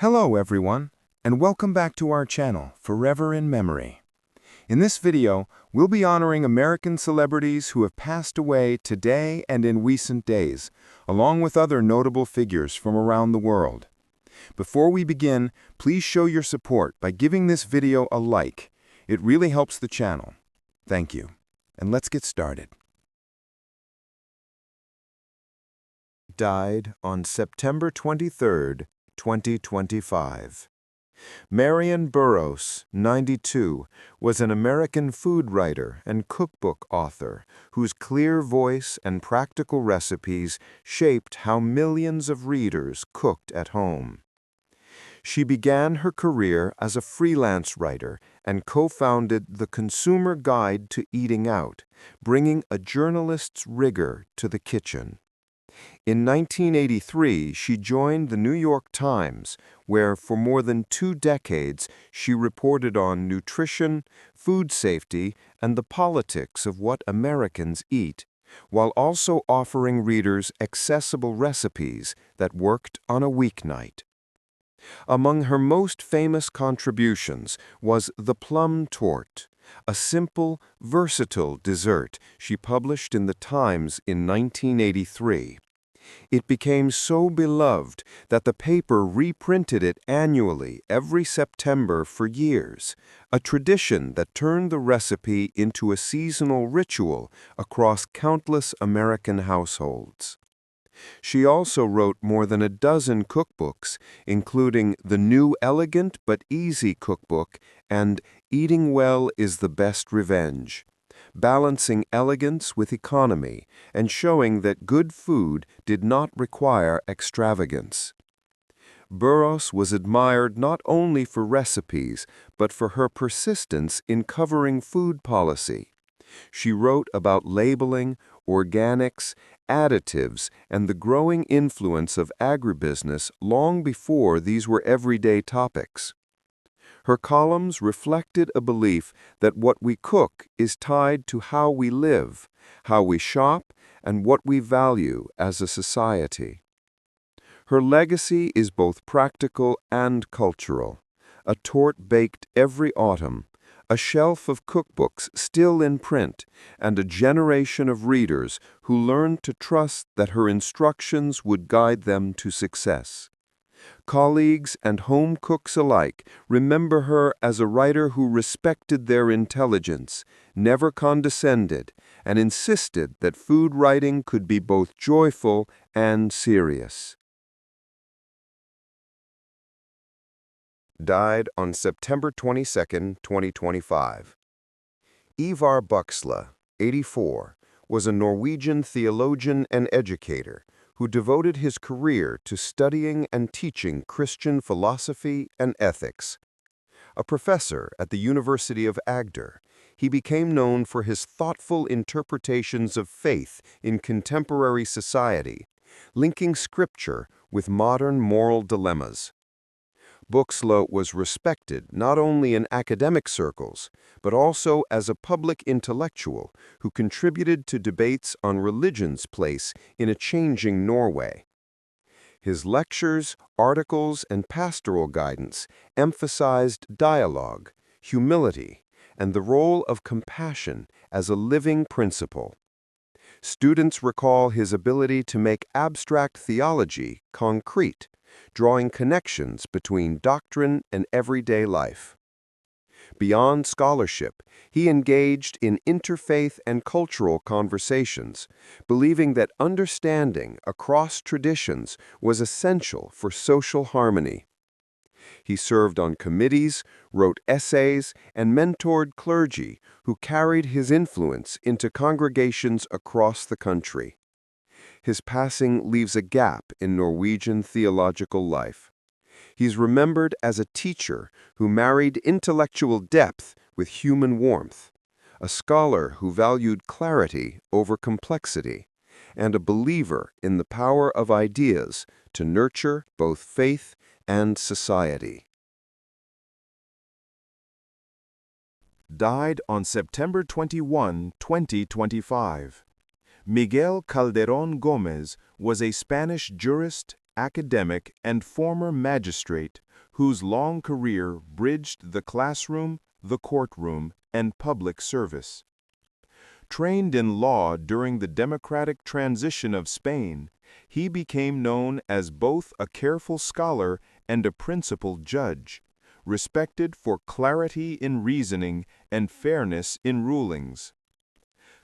Hello everyone, and welcome back to our channel, Forever in Memory. In this video, we'll be honoring American celebrities who have passed away today and in recent days, along with other notable figures from around the world. Before we begin, please show your support by giving this video a like. It really helps the channel. Thank you. And let's get started. Died on September 23, 2025. Marion Burroughs, 92, was an American food writer and cookbook author whose clear voice and practical recipes shaped how millions of readers cooked at home. She began her career as a freelance writer and co-founded The Consumer Guide to Eating Out, bringing a journalist's rigor to the kitchen. In 1983, she joined the New York Times, where for more than 2 decades she reported on nutrition, food safety, and the politics of what Americans eat, while also offering readers accessible recipes that worked on a weeknight. Among her most famous contributions was the plum torte, a simple, versatile dessert she published in the Times in 1983. It became so beloved that the paper reprinted it annually every September for years, a tradition that turned the recipe into a seasonal ritual across countless American households. She also wrote more than a dozen cookbooks, including The New Elegant but Easy Cookbook and Eating Well is the Best Revenge, balancing elegance with economy and showing that good food did not require extravagance. Burroughs was admired not only for recipes, but for her persistence in covering food policy. She wrote about labeling, organics, additives, and the growing influence of agribusiness long before these were everyday topics. Her columns reflected a belief that what we cook is tied to how we live, how we shop, and what we value as a society. Her legacy is both practical and cultural. A torte baked every autumn, a shelf of cookbooks still in print, and a generation of readers who learned to trust that her instructions would guide them to success. Colleagues and home cooks alike remember her as a writer who respected their intelligence, never condescended, and insisted that food writing could be both joyful and serious. Died on September 22, 2025. Ivar Buxla, 84, was a Norwegian theologian and educator who devoted his career to studying and teaching Christian philosophy and ethics. A professor at the University of Agder, he became known for his thoughtful interpretations of faith in contemporary society, linking scripture with modern moral dilemmas. Buxla was respected not only in academic circles, but also as a public intellectual who contributed to debates on religion's place in a changing Norway. His lectures, articles, and pastoral guidance emphasized dialogue, humility, and the role of compassion as a living principle. Students recall his ability to make abstract theology concrete, drawing connections between doctrine and everyday life. Beyond scholarship, he engaged in interfaith and cultural conversations, believing that understanding across traditions was essential for social harmony. He served on committees, wrote essays, and mentored clergy who carried his influence into congregations across the country. His passing leaves a gap in Norwegian theological life. He's remembered as a teacher who married intellectual depth with human warmth, a scholar who valued clarity over complexity, and a believer in the power of ideas to nurture both faith and society. Died on September 21, 2025. Miguel Calderón Gómez was a Spanish jurist, academic and former magistrate whose long career bridged the classroom, the courtroom, and public service. Trained in law during the democratic transition of Spain, he became known as both a careful scholar and a principled judge, respected for clarity in reasoning and fairness in rulings.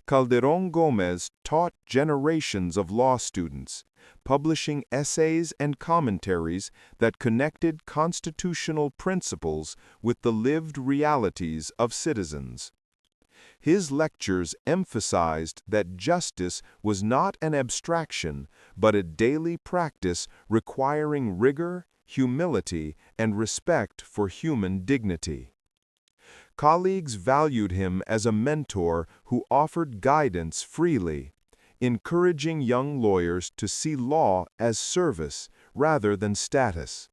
Calderón Gómez taught generations of law students, publishing essays and commentaries that connected constitutional principles with the lived realities of citizens. His lectures emphasized that justice was not an abstraction, but a daily practice requiring rigor, humility, and respect for human dignity. Colleagues valued him as a mentor who offered guidance freely, encouraging young lawyers to see law as service rather than status.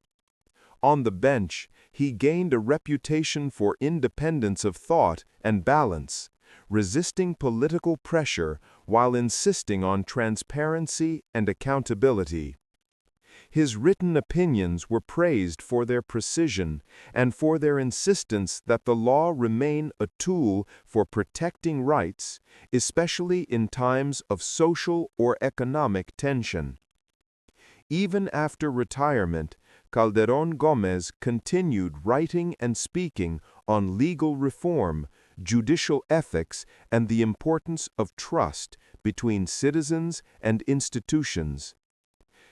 On the bench, he gained a reputation for independence of thought and balance, resisting political pressure while insisting on transparency and accountability. His written opinions were praised for their precision and for their insistence that the law remain a tool for protecting rights, especially in times of social or economic tension. Even after retirement, Calderón Gómez continued writing and speaking on legal reform, judicial ethics, and the importance of trust between citizens and institutions.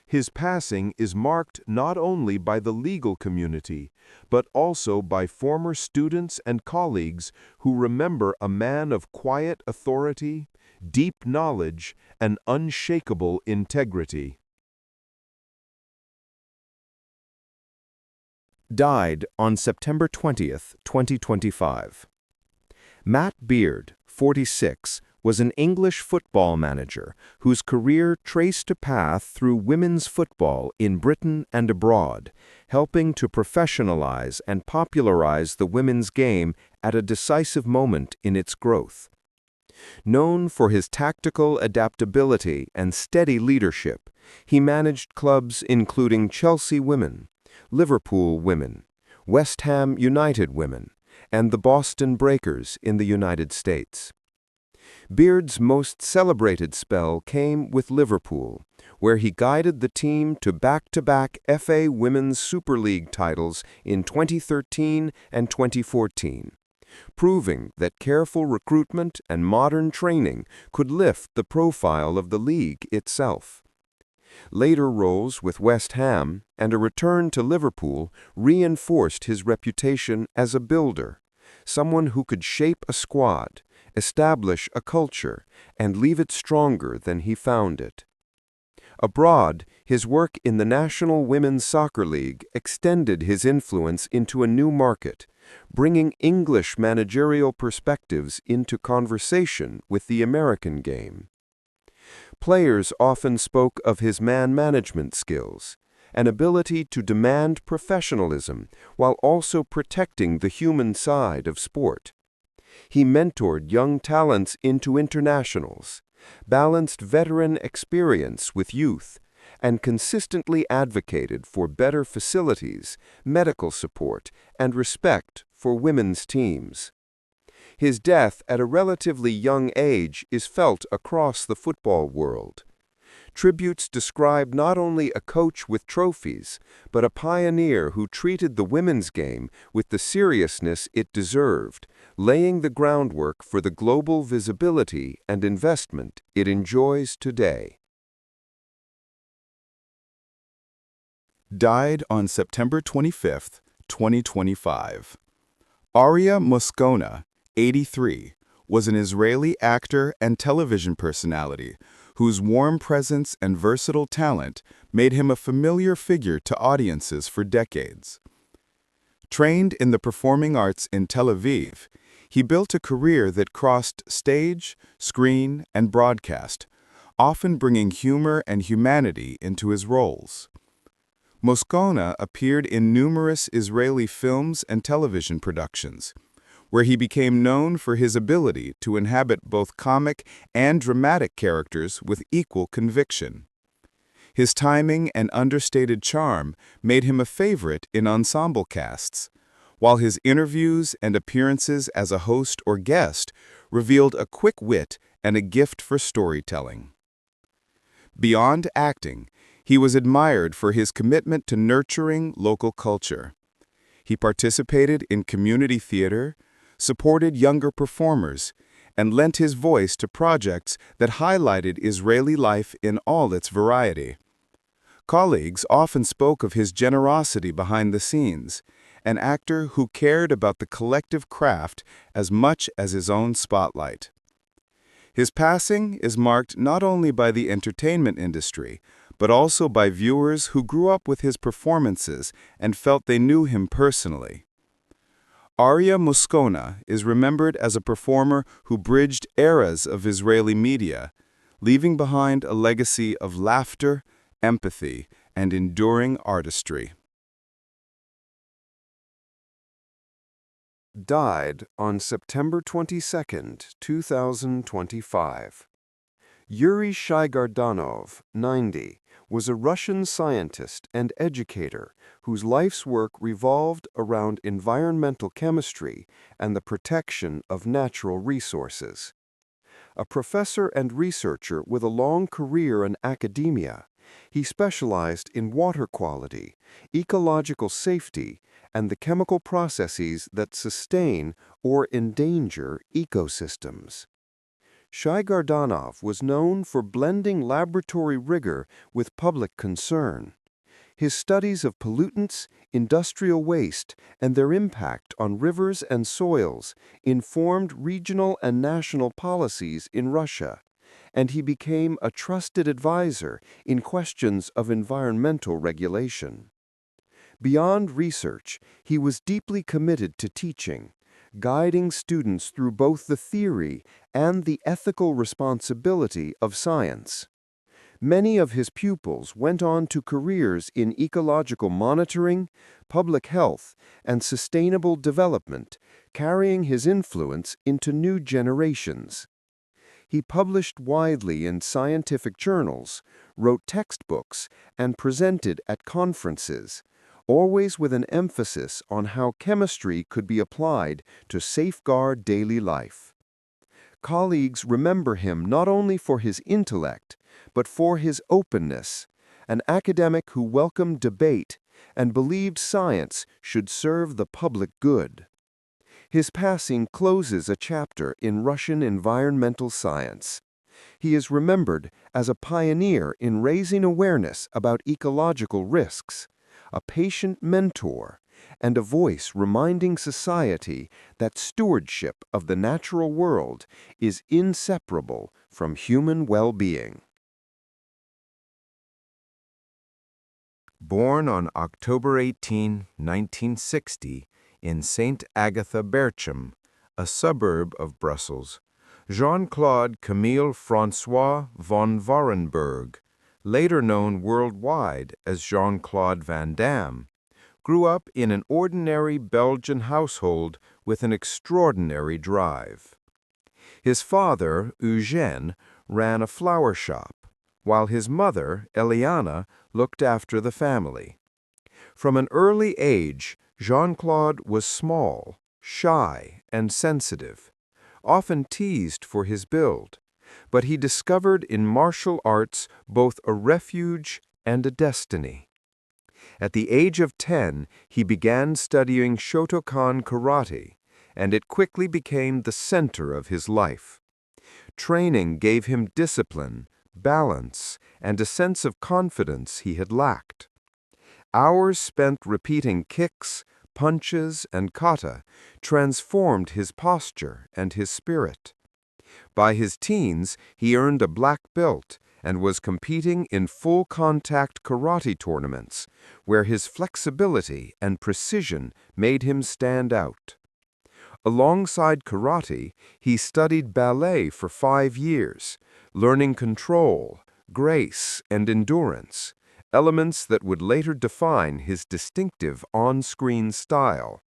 His passing is marked not only by the legal community, but also by former students and colleagues who remember a man of quiet authority, deep knowledge, and unshakable integrity. Died on September 20th, 2025. Matt Beard, 46, was an English football manager whose career traced a path through women's football in Britain and abroad, helping to professionalize and popularize the women's game at a decisive moment in its growth. Known for his tactical adaptability and steady leadership, he managed clubs including Chelsea Women, Liverpool Women, West Ham United Women, and the Boston Breakers in the United States. Beard's most celebrated spell came with Liverpool, where he guided the team to back-to-back FA Women's Super League titles in 2013 and 2014, proving that careful recruitment and modern training could lift the profile of the league itself. Later roles with West Ham and a return to Liverpool reinforced his reputation as a builder, someone who could shape a squad, establish a culture, and leave it stronger than he found it. Abroad, his work in the National Women's Soccer League extended his influence into a new market, bringing English managerial perspectives into conversation with the American game. Players often spoke of his man-management skills, an ability to demand professionalism while also protecting the human side of sport. He mentored young talents into internationals, balanced veteran experience with youth, and consistently advocated for better facilities, medical support, and respect for women's teams. His death at a relatively young age is felt across the football world. Tributes describe not only a coach with trophies, but a pioneer who treated the women's game with the seriousness it deserved, laying the groundwork for the global visibility and investment it enjoys today. Died on September 25, 2025. Aria Moscona, 83, was an Israeli actor and television personality whose warm presence and versatile talent made him a familiar figure to audiences for decades. Trained in the performing arts in Tel Aviv, he built a career that crossed stage, screen, and broadcast, often bringing humor and humanity into his roles. Moscona appeared in numerous Israeli films and television productions, where he became known for his ability to inhabit both comic and dramatic characters with equal conviction. His timing and understated charm made him a favorite in ensemble casts, while his interviews and appearances as a host or guest revealed a quick wit and a gift for storytelling. Beyond acting, he was admired for his commitment to nurturing local culture. He participated in community theater, supported younger performers, and lent his voice to projects that highlighted Israeli life in all its variety. Colleagues often spoke of his generosity behind the scenes, an actor who cared about the collective craft as much as his own spotlight. His passing is marked not only by the entertainment industry, but also by viewers who grew up with his performances and felt they knew him personally. Arya Moscona is remembered as a performer who bridged eras of Israeli media, leaving behind a legacy of laughter, empathy, and enduring artistry. Died on September 22, 2025. Yuri Shaigardanov, 90, was a Russian scientist and educator whose life's work revolved around environmental chemistry and the protection of natural resources. A professor and researcher with a long career in academia, he specialized in water quality, ecological safety, and the chemical processes that sustain or endanger ecosystems. Shaigardanov was known for blending laboratory rigor with public concern. His studies of pollutants, industrial waste, and their impact on rivers and soils informed regional and national policies in Russia, and he became a trusted advisor in questions of environmental regulation. Beyond research, he was deeply committed to teaching, guiding students through both the theory and the ethical responsibility of science. Many of his pupils went on to careers in ecological monitoring, public health, and sustainable development, carrying his influence into new generations. He published widely in scientific journals, wrote textbooks, and presented at conferences, always with an emphasis on how chemistry could be applied to safeguard daily life. Colleagues remember him not only for his intellect, but for his openness, an academic who welcomed debate and believed science should serve the public good. His passing closes a chapter in Russian environmental science. He is remembered as a pioneer in raising awareness about ecological risks, a patient mentor, and a voice reminding society that stewardship of the natural world is inseparable from human well-being. Born on October 18, 1960, in St. Agatha Berchem, a suburb of Brussels, Jean-Claude Camille François von Warenberg, later known worldwide as Jean-Claude Van Damme, grew up in an ordinary Belgian household with an extraordinary drive. His father, Eugène, ran a flower shop, while his mother, Eliana, looked after the family. From an early age, Jean-Claude was small, shy, and sensitive, often teased for his build, but he discovered in martial arts both a refuge and a destiny. At the age of 10, he began studying Shotokan karate, and it quickly became the center of his life. Training gave him discipline, balance, and a sense of confidence he had lacked. Hours spent repeating kicks, punches, and kata transformed his posture and his spirit. By his teens, he earned a black belt and was competing in full-contact karate tournaments, where his flexibility and precision made him stand out. Alongside karate, he studied ballet for 5 years, learning control, grace, and endurance, elements that would later define his distinctive on-screen style.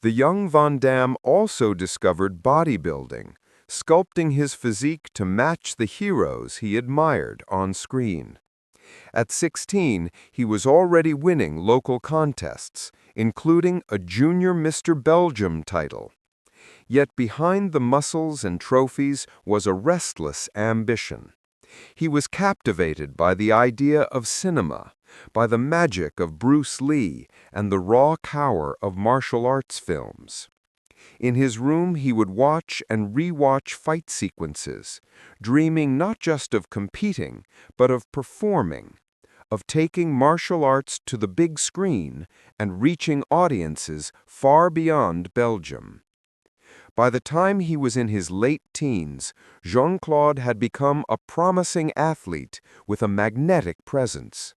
The young Van Damme also discovered bodybuilding, sculpting his physique to match the heroes he admired on screen. At 16, he was already winning local contests, including a Junior Mr. Belgium title. Yet behind the muscles and trophies was a restless ambition. He was captivated by the idea of cinema, by the magic of Bruce Lee and the raw power of martial arts films. In his room, he would watch and re-watch fight sequences, dreaming not just of competing, but of performing, of taking martial arts to the big screen and reaching audiences far beyond Belgium. By the time he was in his late teens, Jean-Claude had become a promising athlete with a magnetic presence.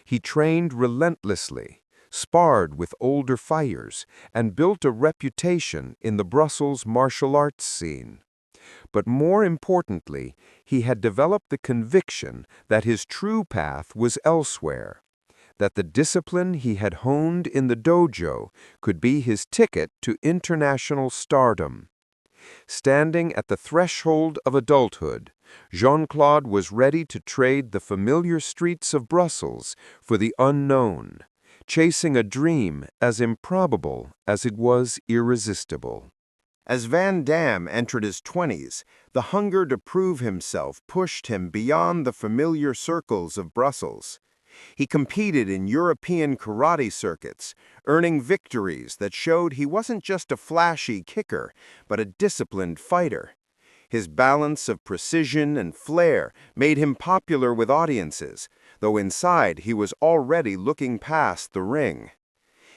He trained relentlessly, sparred with older fighters, and built a reputation in the Brussels martial arts scene. But more importantly, he had developed the conviction that his true path was elsewhere, that the discipline he had honed in the dojo could be his ticket to international stardom. Standing at the threshold of adulthood, Jean-Claude was ready to trade the familiar streets of Brussels for the unknown, chasing a dream as improbable as it was irresistible. As Van Damme entered his 20s, the hunger to prove himself pushed him beyond the familiar circles of Brussels. He competed in European karate circuits, earning victories that showed he wasn't just a flashy kicker, but a disciplined fighter. His balance of precision and flair made him popular with audiences, though inside he was already looking past the ring.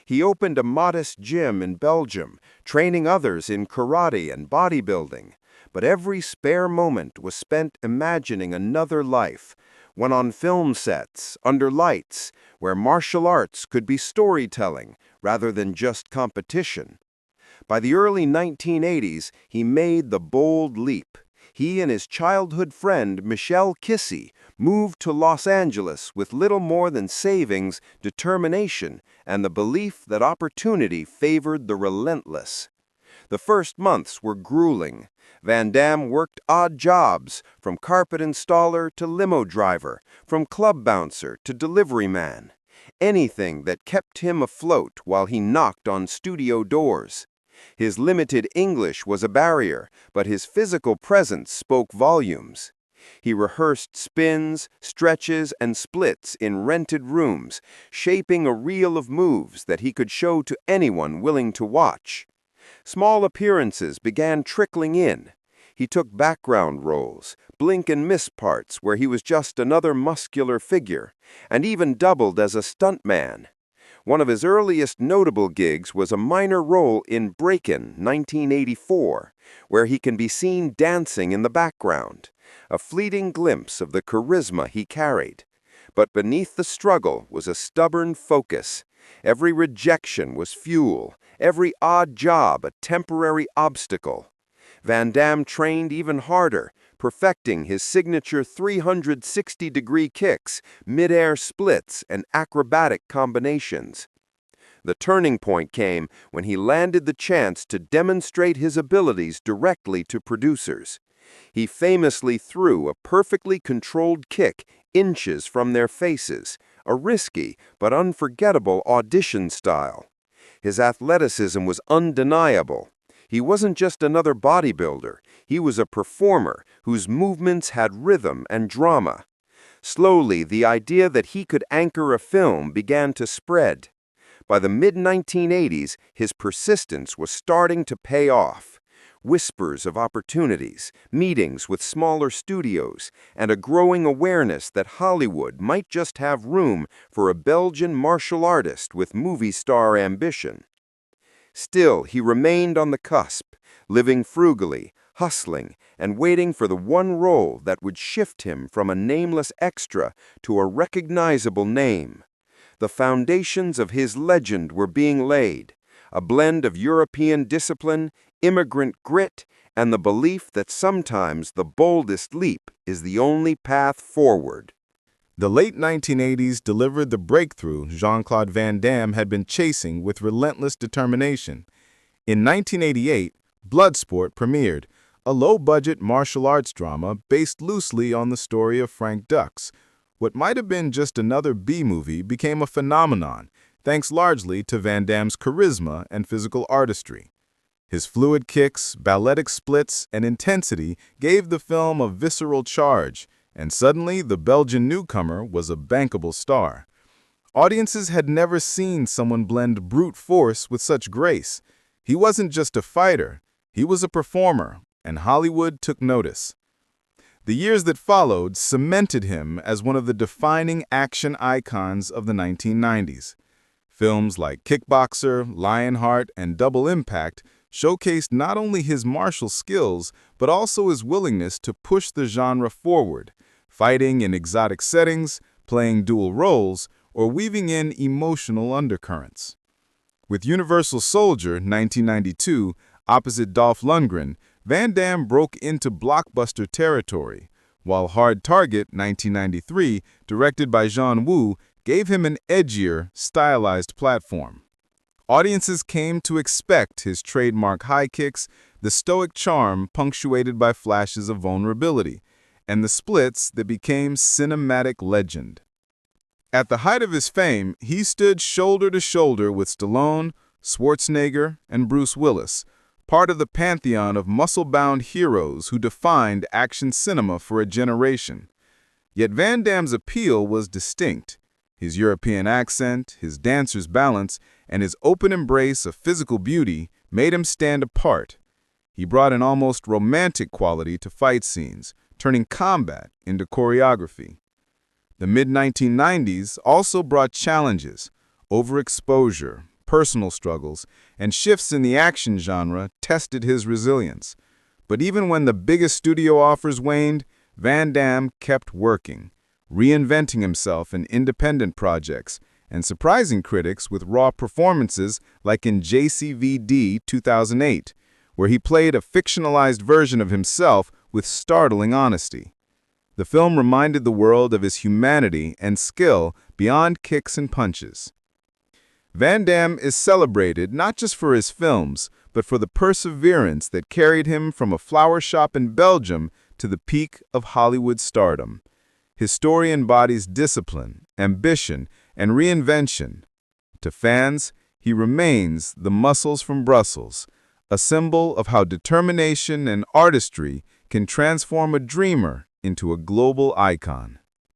He opened a modest gym in Belgium, training others in karate and bodybuilding, but every spare moment was spent imagining another life, one on film sets, under lights, where martial arts could be storytelling rather than just competition. By the early 1980s, he made the bold leap. He and his childhood friend, Michel Kissy, moved to Los Angeles with little more than savings, determination, and the belief that opportunity favored the relentless. The first months were grueling. Van Damme worked odd jobs, from carpet installer to limo driver, from club bouncer to delivery man. Anything that kept him afloat while he knocked on studio doors. His limited English was a barrier, but his physical presence spoke volumes. He rehearsed spins, stretches, and splits in rented rooms, shaping a reel of moves that he could show to anyone willing to watch. Small appearances began trickling in. He took background roles, blink and miss parts where he was just another muscular figure, and even doubled as a stuntman. One of his earliest notable gigs was a minor role in Breakin' 1984, where he can be seen dancing in the background, a fleeting glimpse of the charisma he carried. But beneath the struggle was a stubborn focus. Every rejection was fuel, every odd job a temporary obstacle. Van Damme trained even harder, perfecting his signature 360-degree kicks, mid-air splits, and acrobatic combinations. The turning point came when he landed the chance to demonstrate his abilities directly to producers. He famously threw a perfectly controlled kick inches from their faces, a risky but unforgettable audition style. His athleticism was undeniable. He wasn't just another bodybuilder, he was a performer whose movements had rhythm and drama. Slowly, the idea that he could anchor a film began to spread. By the mid-1980s, his persistence was starting to pay off. Whispers of opportunities, meetings with smaller studios, and a growing awareness that Hollywood might just have room for a Belgian martial artist with movie star ambition. Still, he remained on the cusp, living frugally, hustling, and waiting for the one role that would shift him from a nameless extra to a recognizable name. The foundations of his legend were being laid, a blend of European discipline, immigrant grit, and the belief that sometimes the boldest leap is the only path forward. The late 1980s delivered the breakthrough Jean-Claude Van Damme had been chasing with relentless determination. In 1988, Bloodsport premiered, a low-budget martial arts drama based loosely on the story of Frank Dux, What might have been just another B-movie became a phenomenon, thanks largely to Van Damme's charisma and physical artistry. His fluid kicks, balletic splits, and intensity gave the film a visceral charge, and suddenly the Belgian newcomer was a bankable star. Audiences had never seen someone blend brute force with such grace. He wasn't just a fighter, he was a performer, and Hollywood took notice. The years that followed cemented him as one of the defining action icons of the 1990s. Films like Kickboxer, Lionheart, and Double Impact showcased not only his martial skills, but also his willingness to push the genre forward, fighting in exotic settings, playing dual roles, or weaving in emotional undercurrents. With Universal Soldier, 1992, opposite Dolph Lundgren, Van Damme broke into blockbuster territory, while Hard Target, 1993, directed by John Woo, gave him an edgier, stylized platform. Audiences came to expect his trademark high kicks, the stoic charm punctuated by flashes of vulnerability, and the splits that became cinematic legend. At the height of his fame, he stood shoulder to shoulder with Stallone, Schwarzenegger, and Bruce Willis, part of the pantheon of muscle-bound heroes who defined action cinema for a generation. Yet Van Damme's appeal was distinct. His European accent, his dancer's balance, and his open embrace of physical beauty made him stand apart. He brought an almost romantic quality to fight scenes, turning combat into choreography. The mid-1990s also brought challenges. Overexposure, personal struggles, and shifts in the action genre tested his resilience. But even when the biggest studio offers waned, Van Damme kept working, reinventing himself in independent projects, and surprising critics with raw performances like in JCVD 2008, where he played a fictionalized version of himself with startling honesty. The film reminded the world of his humanity and skill beyond kicks and punches. Van Damme is celebrated not just for his films, but for the perseverance that carried him from a flower shop in Belgium to the peak of Hollywood stardom. His story embodies discipline, ambition, and reinvention. To fans, he remains the Muscles from Brussels, a symbol of how determination and artistry can transform a dreamer into a global icon.